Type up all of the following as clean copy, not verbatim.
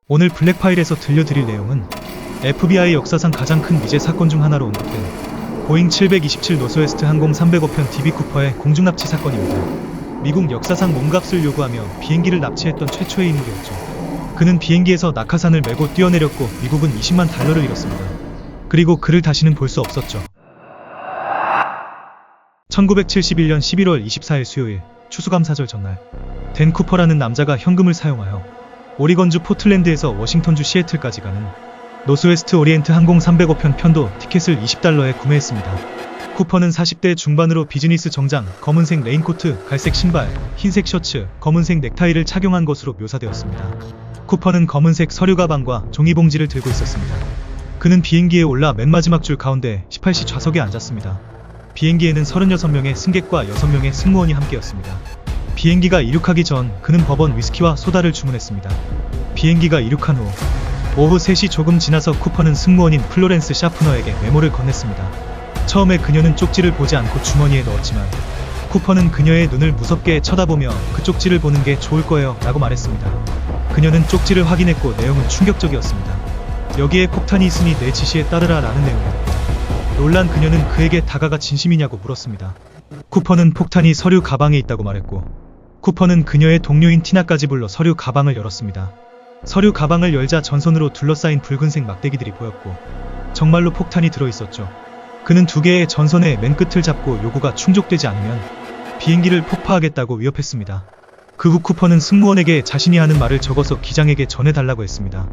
오늘 블랙파일에서 들려드릴 내용은 FBI 역사상 가장 큰 미제 사건 중 하나로 언급된 보잉 727 노스웨스트 항공 305편 DB 쿠퍼의 공중납치 사건입니다. 미국 역사상 몸값을 요구하며 비행기를 납치했던 최초의 인물이었죠. 그는 비행기에서 낙하산을 메고 뛰어내렸고 미국은 20만 달러를 잃었습니다. 그리고 그를 다시는 볼 수 없었죠. 1971년 11월 24일 수요일 추수감사절 전날 댄 쿠퍼라는 남자가 현금을 사용하여 오리건주 포틀랜드에서 워싱턴주 시애틀까지 가는 노스웨스트 오리엔트 항공 305편 편도 티켓을 $20에 구매했습니다. 쿠퍼는 40대 중반으로 비즈니스 정장, 검은색 레인코트, 갈색 신발, 흰색 셔츠, 검은색 넥타이를 착용한 것으로 묘사되었습니다. 쿠퍼는 검은색 서류 가방과 종이봉지를 들고 있었습니다. 그는 비행기에 올라 맨 마지막 줄 가운데 18시 좌석에 앉았습니다. 비행기에는 36명의 승객과 6명의 승무원이 함께였습니다. 비행기가 이륙하기 전 그는 버번 위스키와 소다를 주문했습니다. 비행기가 이륙한 후 오후 3시 조금 지나서 쿠퍼는 승무원인 플로렌스 샤프너에게 메모를 건넸습니다. 처음에 그녀는 쪽지를 보지 않고 주머니에 넣었지만 쿠퍼는 그녀의 눈을 무섭게 쳐다보며 그 쪽지를 보는 게 좋을 거예요 라고 말했습니다. 그녀는 쪽지를 확인했고 내용은 충격적이었습니다. 여기에 폭탄이 있으니 내 지시에 따르라 라는 내용입니다. 놀란 그녀는 그에게 다가가 진심이냐고 물었습니다. 쿠퍼는 폭탄이 서류 가방에 있다고 말했고 쿠퍼는 그녀의 동료인 티나까지 불러 서류 가방을 열었습니다. 서류 가방을 열자 전선으로 둘러싸인 붉은색 막대기들이 보였고 정말로 폭탄이 들어있었죠. 그는 2개의 전선의 맨 끝을 잡고 요구가 충족되지 않으면 비행기를 폭파하겠다고 위협했습니다. 그 후 쿠퍼는 승무원에게 자신이 하는 말을 적어서 기장에게 전해달라고 했습니다.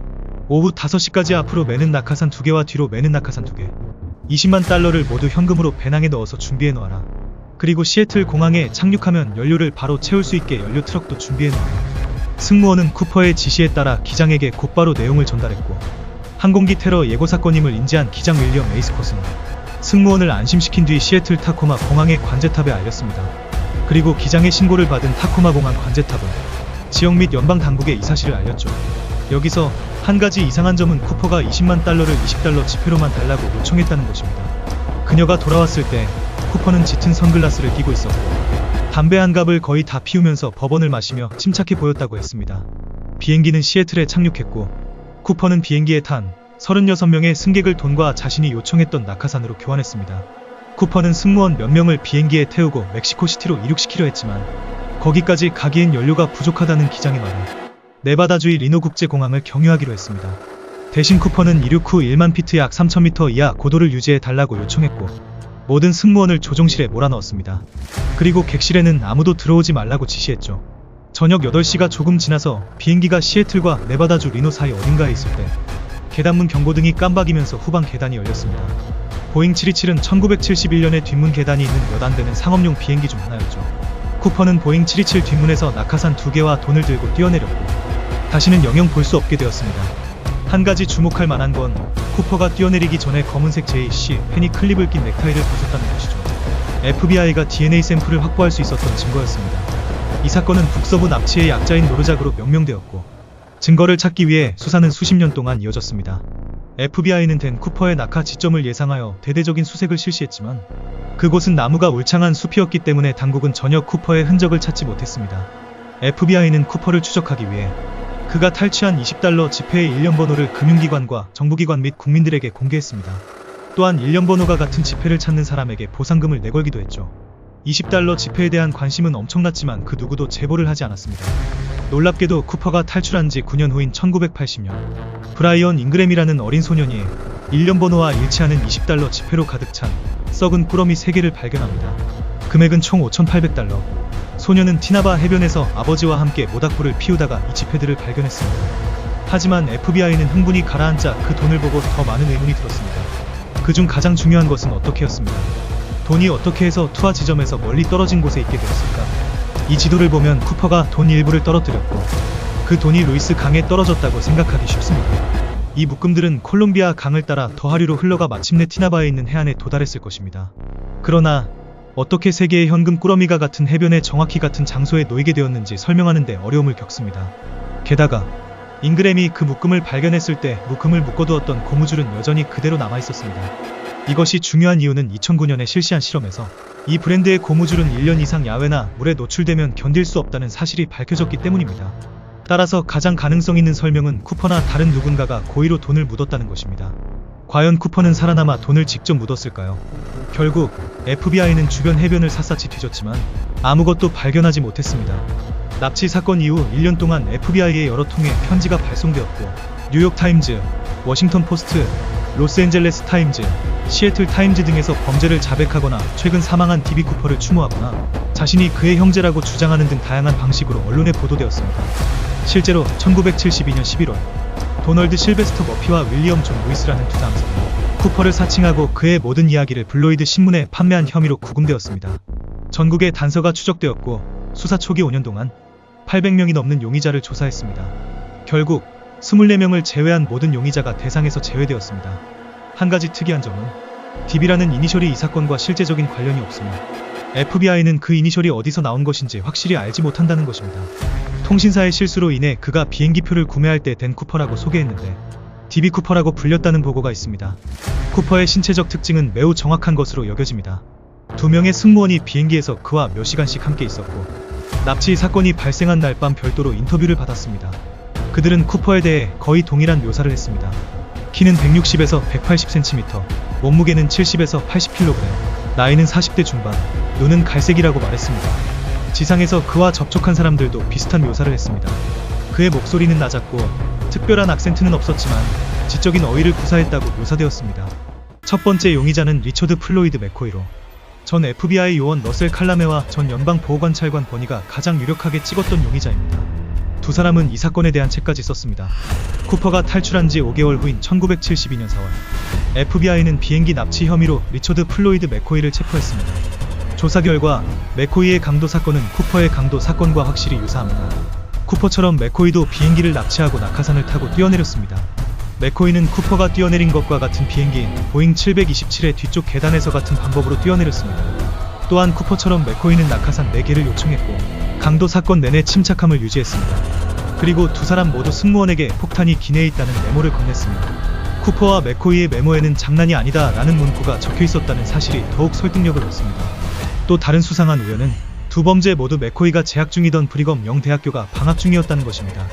오후 5시까지 앞으로 매는 낙하산 2개와 뒤로 매는 낙하산 2개 20만 달러를 모두 현금으로 배낭에 넣어서 준비해 놓아라. 그리고 시애틀 공항에 착륙하면 연료를 바로 채울 수 있게 연료 트럭도 준비해 놓아라. 승무원은 쿠퍼의 지시에 따라 기장에게 곧바로 내용을 전달했고 항공기 테러 예고 사건임을 인지한 기장 윌리엄 에이스콧은 승무원을 안심시킨 뒤 시애틀 타코마 공항의 관제탑에 알렸습니다. 그리고 기장의 신고를 받은 타코마 공항 관제탑은 지역 및 연방 당국에 이 사실을 알렸죠. 여기서 한 가지 이상한 점은 쿠퍼가 20만 달러를 $20 지폐로만 달라고 요청했다는 것입니다. 그녀가 돌아왔을 때 쿠퍼는 짙은 선글라스를 끼고 있었고 담배 한 갑을 거의 다 피우면서 버번을 마시며 침착해 보였다고 했습니다. 비행기는 시애틀에 착륙했고 쿠퍼는 비행기에 탄 36명의 승객을 돈과 자신이 요청했던 낙하산으로 교환했습니다. 쿠퍼는 승무원 몇 명을 비행기에 태우고 멕시코시티로 이륙시키려 했지만 거기까지 가기엔 연료가 부족하다는 기장의 말에 네바다주의 리노국제공항을 경유하기로 했습니다. 대신 쿠퍼는 이륙 후 1만 피트 약 3000m 이하 고도를 유지해 달라고 요청했고 모든 승무원을 조종실에 몰아넣었습니다. 그리고 객실에는 아무도 들어오지 말라고 지시했죠. 저녁 8시가 조금 지나서 비행기가 시애틀과 네바다주 리노 사이 어딘가에 있을 때 계단문 경고등이 깜박이면서 후방 계단이 열렸습니다. 보잉 727은 1971년에 뒷문 계단이 있는 몇 안 되는 상업용 비행기 중 하나였죠. 쿠퍼는 보잉 727 뒷문에서 낙하산 2개와 돈을 들고 뛰어내렸고 다시는 영영 볼 수 없게 되었습니다. 한 가지 주목할 만한 건 쿠퍼가 뛰어내리기 전에 검은색 JC 페니 클립을 낀 넥타이를 벗었다는 것이죠. FBI가 DNA 샘플을 확보할 수 있었던 증거였습니다. 이 사건은 북서부 납치의 약자인 노르작으로 명명되었고 증거를 찾기 위해 수사는 수십 년 동안 이어졌습니다. FBI는 댄 쿠퍼의 낙하 지점을 예상하여 대대적인 수색을 실시했지만 그곳은 나무가 울창한 숲이었기 때문에 당국은 전혀 쿠퍼의 흔적을 찾지 못했습니다. FBI는 쿠퍼를 추적하기 위해 그가 탈취한 $20 지폐의 일련 번호를 금융기관과 정부기관 및 국민들에게 공개했습니다. 또한 일련 번호가 같은 지폐를 찾는 사람에게 보상금을 내걸기도 했죠. $20 지폐에 대한 관심은 엄청났지만 그 누구도 제보를 하지 않았습니다. 놀랍게도 쿠퍼가 탈출한 지 9년 후인 1980년 브라이언 잉그램이라는 어린 소년이 일련 번호와 일치하는 $20 지폐로 가득 찬 썩은 꾸러미 3개를 발견합니다. 금액은 총 $5,800. 소년은 티나바 해변에서 아버지와 함께 모닥불을 피우다가 이 지폐들을 발견했습니다. 하지만 FBI는 흥분이 가라앉자 그 돈을 보고 더 많은 의문이 들었습니다. 그중 가장 중요한 것은 어떻게였습니다. 돈이 어떻게 해서 투하 지점에서 멀리 떨어진 곳에 있게 되었을까? 이 지도를 보면 쿠퍼가 돈 일부를 떨어뜨렸고 그 돈이 루이스 강에 떨어졌다고 생각하기 쉽습니다. 이 묶음들은 콜롬비아 강을 따라 더 하류로 흘러가 마침내 티나바에 있는 해안에 도달했을 것입니다. 그러나 어떻게 3개의 현금 꾸러미가 같은 해변에 정확히 같은 장소에 놓이게 되었는지 설명하는 데 어려움을 겪습니다. 게다가 잉그램이 그 묶음을 발견했을 때 묶음을 묶어두었던 고무줄은 여전히 그대로 남아있었습니다. 이것이 중요한 이유는 2009년에 실시한 실험에서 이 브랜드의 고무줄은 1년 이상 야외나 물에 노출되면 견딜 수 없다는 사실이 밝혀졌기 때문입니다. 따라서 가장 가능성 있는 설명은 쿠퍼나 다른 누군가가 고의로 돈을 묻었다는 것입니다. 과연 쿠퍼는 살아남아 돈을 직접 묻었을까요? 결국 FBI는 주변 해변을 샅샅이 뒤졌지만 아무것도 발견하지 못했습니다. 납치 사건 이후 1년 동안 FBI의 여러 통의 편지가 발송되었고 뉴욕타임즈, 워싱턴 포스트, 로스앤젤레스 타임즈, 시애틀 타임즈 등에서 범죄를 자백하거나 최근 사망한 DB 쿠퍼를 추모하거나 자신이 그의 형제라고 주장하는 등 다양한 방식으로 언론에 보도되었습니다. 실제로 1972년 11월 도널드 실베스터 머피와 윌리엄 존 루이스라는 두 남성이 쿠퍼를 사칭하고 그의 모든 이야기를 블로이드 신문에 판매한 혐의로 구금되었습니다. 전국에 단서가 추적되었고 수사 초기 5년 동안 800명이 넘는 용의자를 조사했습니다. 결국 24명을 제외한 모든 용의자가 대상에서 제외되었습니다. 한 가지 특이한 점은 DB라는 이니셜이 이 사건과 실제적인 관련이 없으며 FBI는 그 이니셜이 어디서 나온 것인지 확실히 알지 못한다는 것입니다. 통신사의 실수로 인해 그가 비행기표를 구매할 때 댄 쿠퍼라고 소개했는데 DB 쿠퍼라고 불렸다는 보고가 있습니다. 쿠퍼의 신체적 특징은 매우 정확한 것으로 여겨집니다. 2명의 승무원이 비행기에서 그와 몇 시간씩 함께 있었고 납치 사건이 발생한 날 밤 별도로 인터뷰를 받았습니다. 그들은 쿠퍼에 대해 거의 동일한 묘사를 했습니다. 키는 160에서 180cm, 몸무게는 70에서 80kg, 나이는 40대 중반, 눈은 갈색이라고 말했습니다. 지상에서 그와 접촉한 사람들도 비슷한 묘사를 했습니다. 그의 목소리는 낮았고 특별한 악센트는 없었지만 지적인 어휘를 구사했다고 묘사되었습니다. 첫 번째 용의자는 리처드 플로이드 맥코이로 전 FBI 요원 러셀 칼라메와 전 연방보호관찰관 버니가 가장 유력하게 찍었던 용의자입니다. 두 사람은 이 사건에 대한 책까지 썼습니다. 쿠퍼가 탈출한 지 5개월 후인 1972년 4월 FBI는 비행기 납치 혐의로 리처드 플로이드 맥코이를 체포했습니다. 조사 결과 맥코이의 강도 사건은 쿠퍼의 강도 사건과 확실히 유사합니다. 쿠퍼처럼 맥코이도 비행기를 납치하고 낙하산을 타고 뛰어내렸습니다. 맥코이는 쿠퍼가 뛰어내린 것과 같은 비행기인 보잉 727의 뒤쪽 계단에서 같은 방법으로 뛰어내렸습니다. 또한 쿠퍼처럼 맥코이는 낙하산 4개를 요청했고 강도 사건 내내 침착함을 유지했습니다. 그리고 두 사람 모두 승무원에게 폭탄이 기내에 있다는 메모를 건넸습니다. 쿠퍼와 맥코이의 메모에는 장난이 아니다 라는 문구가 적혀 있었다는 사실이 더욱 설득력을 얻습니다. 또 다른 수상한 우연은 두 범죄 모두 맥코이가 재학 중이던 브리검 영 대학교가 방학 중이었다는 것입니다.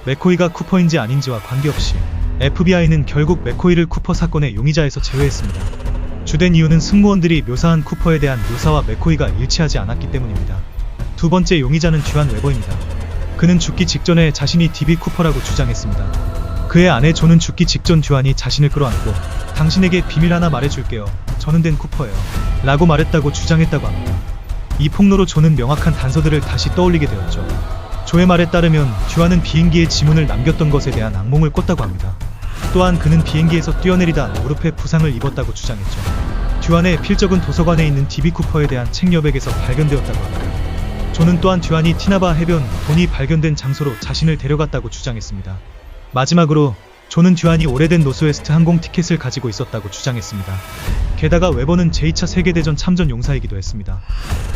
맥코이가 쿠퍼인지 아닌지와 관계없이 FBI는 결국 맥코이를 쿠퍼 사건의 용의자에서 제외했습니다. 주된 이유는 승무원들이 묘사한 쿠퍼에 대한 묘사와 맥코이가 일치하지 않았기 때문입니다. 두 번째 용의자는 듀안 웨버입니다. 그는 죽기 직전에 자신이 DB 쿠퍼라고 주장했습니다. 그의 아내 존은 죽기 직전 듀안이 자신을 끌어안고 당신에게 비밀 하나 말해줄게요. 저는 댄 쿠퍼예요. 라고 말했다고 주장했다고 합니다. 이 폭로로 존은 명확한 단서들을 다시 떠올리게 되었죠. 조의 말에 따르면 듀안은 비행기에 지문을 남겼던 것에 대한 악몽을 꿨다고 합니다. 또한 그는 비행기에서 뛰어내리다 무릎에 부상을 입었다고 주장했죠. 듀안의 필적은 도서관에 있는 DB 쿠퍼에 대한 책 여백에서 발견되었다고 합니다. 존은 또한 듀안이 티나바 해변 돈이 발견된 장소로 자신을 데려갔다고 주장했습니다. 마지막으로 존은 듀안이 오래된 노스웨스트 항공 티켓을 가지고 있었다고 주장했습니다. 게다가 웨버는 제2차 세계대전 참전 용사이기도 했습니다.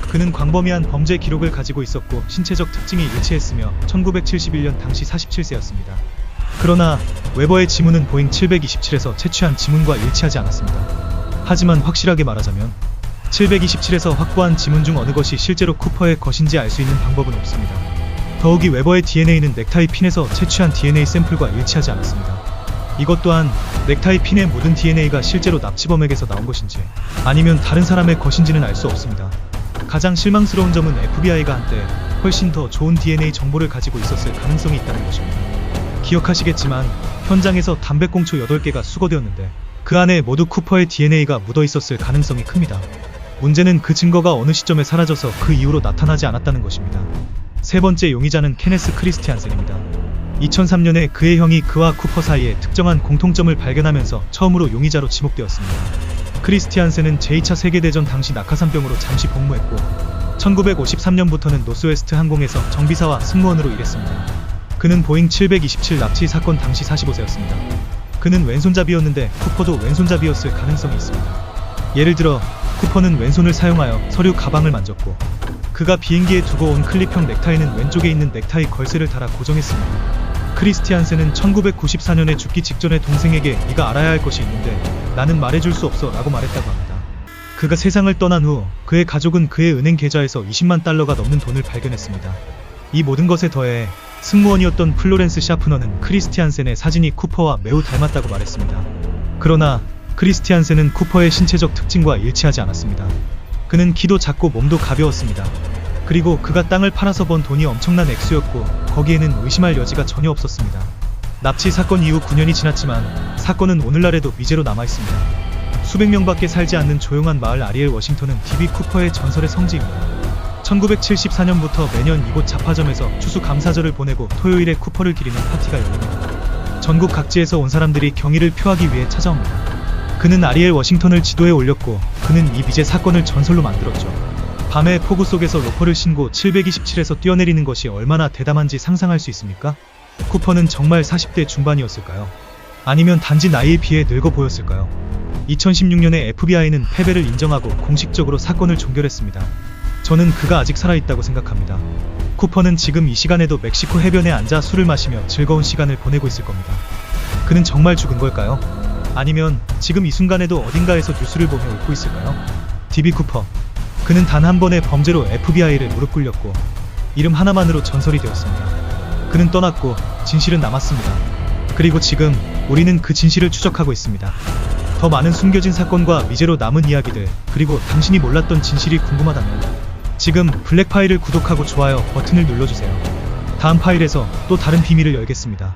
그는 광범위한 범죄 기록을 가지고 있었고 신체적 특징이 일치했으며 1971년 당시 47세였습니다. 그러나 웨버의 지문은 보잉 727에서 채취한 지문과 일치하지 않았습니다. 하지만 확실하게 말하자면 727에서 확보한 지문 중 어느 것이 실제로 쿠퍼의 것인지 알 수 있는 방법은 없습니다. 더욱이 웨버의 DNA는 넥타이 핀에서 채취한 DNA 샘플과 일치하지 않았습니다. 이것 또한 넥타이 핀에 묻은 DNA가 실제로 납치범에게서 나온 것인지 아니면 다른 사람의 것인지는 알 수 없습니다. 가장 실망스러운 점은 FBI가 한때 훨씬 더 좋은 DNA 정보를 가지고 있었을 가능성이 있다는 것입니다. 기억하시겠지만 현장에서 담배꽁초 8개가 수거되었는데 그 안에 모두 쿠퍼의 DNA가 묻어 있었을 가능성이 큽니다. 문제는 그 증거가 어느 시점에 사라져서 그 이후로 나타나지 않았다는 것입니다. 세 번째 용의자는 케네스 크리스티안센입니다. 2003년에 그의 형이 그와 쿠퍼 사이에 특정한 공통점을 발견하면서 처음으로 용의자로 지목되었습니다. 크리스티안센은 제2차 세계대전 당시 낙하산병으로 잠시 복무했고 1953년부터는 노스웨스트 항공에서 정비사와 승무원으로 일했습니다. 그는 보잉 727 납치 사건 당시 45세였습니다. 그는 왼손잡이였는데 쿠퍼도 왼손잡이였을 가능성이 있습니다. 예를 들어 쿠퍼는 왼손을 사용하여 서류 가방을 만졌고 그가 비행기에 두고 온 클립형 넥타이는 왼쪽에 있는 넥타이 걸쇠를 달아 고정했습니다. 크리스티안센은 1994년에 죽기 직전에 동생에게 네가 알아야 할 것이 있는데 나는 말해줄 수 없어 라고 말했다고 합니다. 그가 세상을 떠난 후 그의 가족은 그의 은행 계좌에서 $20만 넘는 돈을 발견했습니다. 이 모든 것에 더해 승무원이었던 플로렌스 샤프너는 크리스티안센의 사진이 쿠퍼와 매우 닮았다고 말했습니다. 그러나 크리스티안센은 쿠퍼의 신체적 특징과 일치하지 않았습니다. 그는 키도 작고 몸도 가벼웠습니다. 그리고 그가 땅을 팔아서 번 돈이 엄청난 액수였고 거기에는 의심할 여지가 전혀 없었습니다. 납치 사건 이후 9년이 지났지만 사건은 오늘날에도 미제로 남아있습니다. 수백 명밖에 살지 않는 조용한 마을 아리엘 워싱턴은 D.B. 쿠퍼의 전설의 성지입니다. 1974년부터 매년 이곳 잡화점에서 추수감사절을 보내고 토요일에 쿠퍼를 기리는 파티가 열립니다. 전국 각지에서 온 사람들이 경의를 표하기 위해 찾아옵니다. 그는 아리엘 워싱턴을 지도에 올렸고 그는 이 미제 사건을 전설로 만들었죠. 밤에 폭우 속에서 로퍼를 신고 727에서 뛰어내리는 것이 얼마나 대담한지 상상할 수 있습니까? 쿠퍼는 정말 40대 중반이었을까요? 아니면 단지 나이에 비해 늙어 보였을까요? 2016년에 FBI는 패배를 인정하고 공식적으로 사건을 종결했습니다. 저는 그가 아직 살아있다고 생각합니다. 쿠퍼는 지금 이 시간에도 멕시코 해변에 앉아 술을 마시며 즐거운 시간을 보내고 있을 겁니다. 그는 정말 죽은 걸까요? 아니면 지금 이 순간에도 어딘가에서 뉴스를 보며 웃고 있을까요? D.B. 쿠퍼. 그는 단 한 번의 범죄로 FBI를 무릎 꿇렸고 이름 하나만으로 전설이 되었습니다. 그는 떠났고 진실은 남았습니다. 그리고 지금 우리는 그 진실을 추적하고 있습니다. 더 많은 숨겨진 사건과 미제로 남은 이야기들, 그리고 당신이 몰랐던 진실이 궁금하다면 지금 블랙파일을 구독하고 좋아요 버튼을 눌러주세요. 다음 파일에서 또 다른 비밀을 열겠습니다.